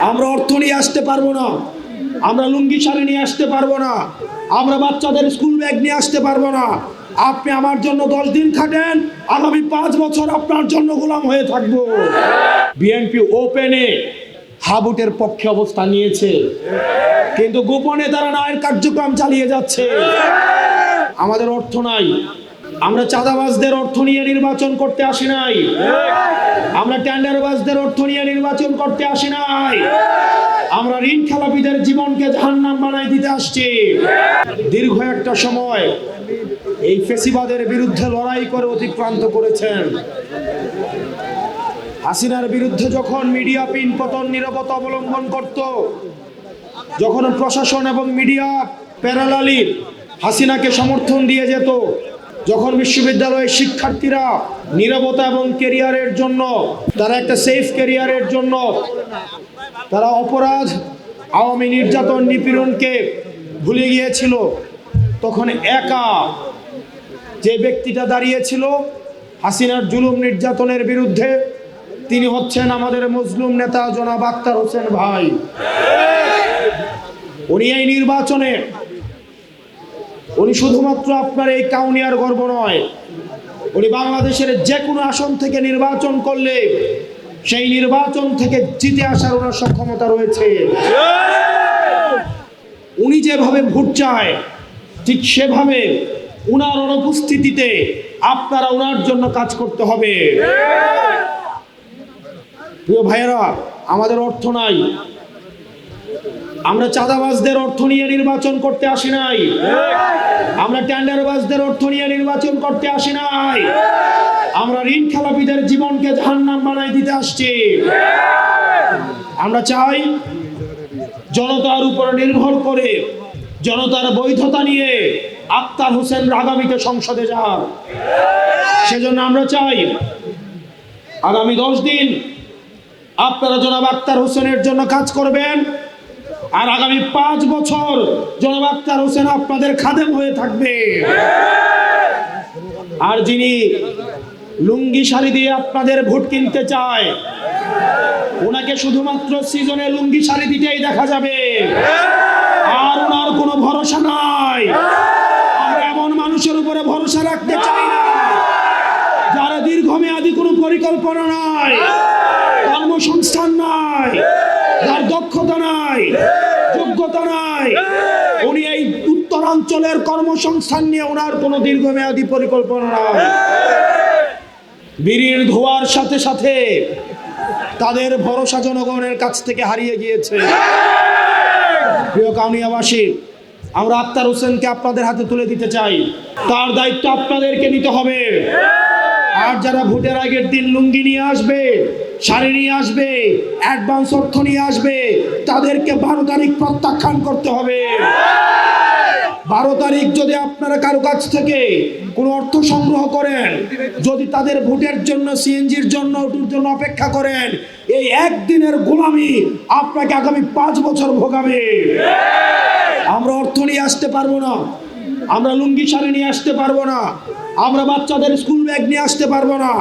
আমরা অর্থ নিয়ে আসতে পারবো না, আমরা লুঙ্গি শাড়ি নিয়ে আসতে পারবো না, আমরা বাচ্চাদের স্কুল ব্যাগ নিয়ে আসতে পারবো না। আপনি আমার জন্য 10 দিন খাটেন, আগামী 5 বছর আপনার জন্য গোলাম হয়ে থাকবো। বিএনপি ওপেনে হাবুটের পক্ষে অবস্থান নিয়েছে, কিন্তু গোপনে তারা ন্যায়ের কার্যক্রম চালিয়ে যাচ্ছে। আমাদের অর্থ নাই, আমরা চাঁদাবাজদের অর্থ নিয়ে নির্বাচন করতে আসি নাই, আমরা টেন্ডারবাজদের অর্থ নিয়ে নির্বাচন করতে আসি নাই, আমরা ঋণ খেলাপিদের জীবনকে জাহান্নাম বানাই দিতে আসছি। দীর্ঘ একটা সময় এই ফেসিবাদের বিরুদ্ধে লড়াই করে অতিক্রান্ত করেছেন। হাসিনার বিরুদ্ধে যখন মিডিয়া পিন পতন নীরবতা অবলম্বন করত, যখন প্রশাসন এবং মিডিয়া প্যারালালি হাসিনাকে সমর্থন দিয়ে যেত, যখন বিশ্ববিদ্যালয়ের শিক্ষার্থীরা নীরবতা এবং ক্যারিয়ারের জন্য, তারা একটা সেফ ক্যারিয়ারের জন্য তারা অপরাধ আওয়ামী নির্যাতন নিপীড়নকে ভুলে গিয়েছিল, তখন একা যে ব্যক্তিটা দাঁড়িয়েছিল হাসিনার জুলুম নির্যাতনের বিরুদ্ধে, তিনি হচ্ছেন আমাদের মজলুম নেতা জনাব আক্তার হোসেন ভাই। উনি এই নির্বাচনে, উনি শুধুমাত্র আপনার এই কাউনিয়ার গর্ব নয়, উনি বাংলাদেশের যে কোনো আসন থেকে নির্বাচন করলে সেই নির্বাচন থেকে জিতে আসার ওনার সক্ষমতা রয়েছে। উনি যেভাবে ভোট চায় ঠিক সেভাবে উনার অনুপস্থিতিতে আপনারা উনার জন্য কাজ করতে হবে। প্রিয় ভাইয়েরা, আমাদের অর্থ নাই, আমরা চাঁদাবাজদের অর্থ নিয়ে নির্বাচন করতে আসি নাই, আমরা টেন্ডারবাজদের অর্থ নিয়ে নির্বাচন করতে আসি নাই, আমরা ঋণ খেলাপিদের জীবনকে জাহান্নাম বানাই দিতে আসছি। আমরা চাই জনতার উপর নির্ভর করে, জনতার বৈধতা নিয়ে আক্তার হোসেন আগামীতে সংসদে যান। সেজন্য আমরা চাই আগামী 10 দিন আপনারা জনাব আক্তার হোসেনের জন্য কাজ করবেন, আর আগামী 5 বছর জনাব আক্তার হোসেন আপনাদের খাদেম হয়ে থাকবে। আর যিনি লুঙ্গি শাড়ি দিয়ে আপনাদের ভোট কিনতে চায়, ওনাকে শুধুমাত্র সিজনে লুঙ্গি শাড়ি দিতেই দেখা যাবে, আর ওনার কোনো ভরসা নাই। আমরা এমন মানুষের উপরে ভরসা রাখতে চাই না যারা দীর্ঘমেয়াদী কোনো পরিকল্পনা নাই, কর্মসংস্থান নাই, যার দক্ষতা নাই, যোগ্যতা নাই। উনি এই উত্তরাঞ্চলের কর্মসংস্থান নিয়ে ওনার কোনো দীর্ঘমেয়াদী পরিকল্পনা নাই। বিড়ির ধোয়ার সাথে সাথে তাদের ভরসা জনগণের কাছ থেকে হারিয়ে গিয়েছে। প্রিয় কাউনিয়াবাসী, আমরা আক্তার হোসেনকে আপনাদের হাতে তুলে দিতে চাই, তার দায়িত্ব আপনাদেরকে নিতে হবে। আর যারা ভোটের আগের দিন লুঙ্গি নিয়ে আসবে, শাড়ি নিয়ে আসবে, অ্যাডভান্স অর্থ নিয়ে আসবে, তাদেরকে 12 তারিখ প্রত্যাখ্যান করতে হবে। 12 তারিখ যদি আপনারা কারো কাছ থেকে কোনো অর্থ সংগ্রহ করেন, যদি তাদের ভোটের জন্য, সিএনজির জন্য, ওটুর জন্য অপেক্ষা করেন, এই একদিনের গোলামি আপনাকে আগামী 5 বছর ভোগাবে। আমরা অর্থ নিয়ে আসতে পারবো না, আমরা লুঙ্গি শাড়ি নিয়ে আসতে পারবো না, আমরা বাচ্চাদের স্কুল ব্যাগ নিয়ে আসতে পারবো না।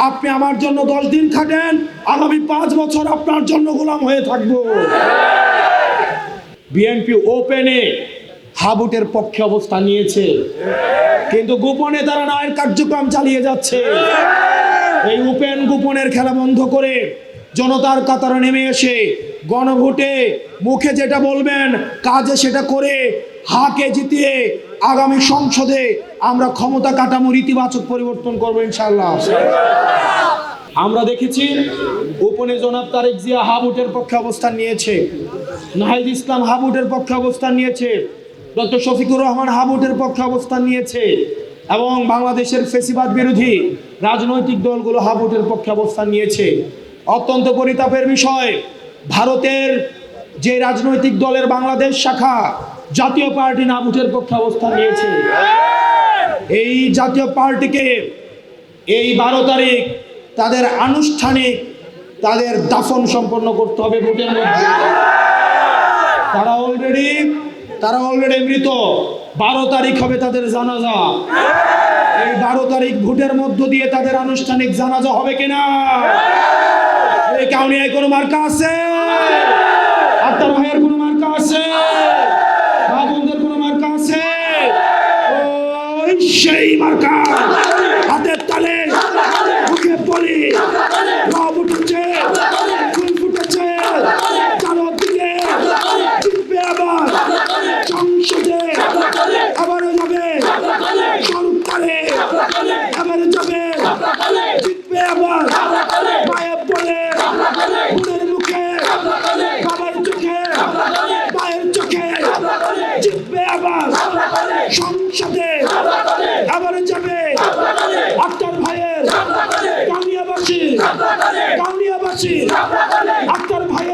আপনি আমার জন্য 10 দিন খাটেন, আগামী 5 বছর আপনার জন্য গোলাম হয়ে থাকবো। বিএনপি ওপেনে হাবুটের পক্ষে অবস্থান নিয়েছে, কিন্তু গোপনে তারা ন্যায়ের কার্যক্রম চালিয়ে যাচ্ছে। এই ওপেন গোপনের খেলা বন্ধ করে জনতার কাতারে নেমে এসে গণভোটে মুখে যেটা বলবেন, কাজে সেটা করে হাকে জিতিয়ে আগামী সংসদে আমরা ক্ষমতা কাঠামোর ইতিবাচক পরিবর্তন করবো ইনশাআল্লাহ। আমরা দেখেছি ওপেনে জনাব তারেক জিয়া হাবুটের পক্ষে অবস্থান নিয়েছে, নাহিদ ইসলাম হাবুটের পক্ষে অবস্থান নিয়েছে, ডক্টর শফিকুর রহমান হাবুটের পক্ষে অবস্থান নিয়েছে, এবং বাংলাদেশের ফেসিবাদ বিরোধী রাজনৈতিক দলগুলো হাবুটের পক্ষে অবস্থান নিয়েছে। অত্যন্ত পরিতাপের বিষয়, ভারতের যে রাজনৈতিক দলের বাংলাদেশ শাখা জাতীয় পার্টি হাবুটের পক্ষে অবস্থান নিয়েছে। এই জাতীয় পার্টিকে এই 12 তারিখ তাদের আনুষ্ঠানিক তাদের দাফন সম্পন্ন করতে হবে ভোটের মধ্যে। তারা অলরেডি মৃত। 12 তারিখ হবে তাদের জানাজা। এই 12 তারিখ ভোটের মধ্য দিয়ে তাদের আনুষ্ঠানিক জানাজা হবে কিনা? এই কাউনিয়ায় কোনো মার্কা আছে? কাউনিয়াবাসী আক্তার ভাই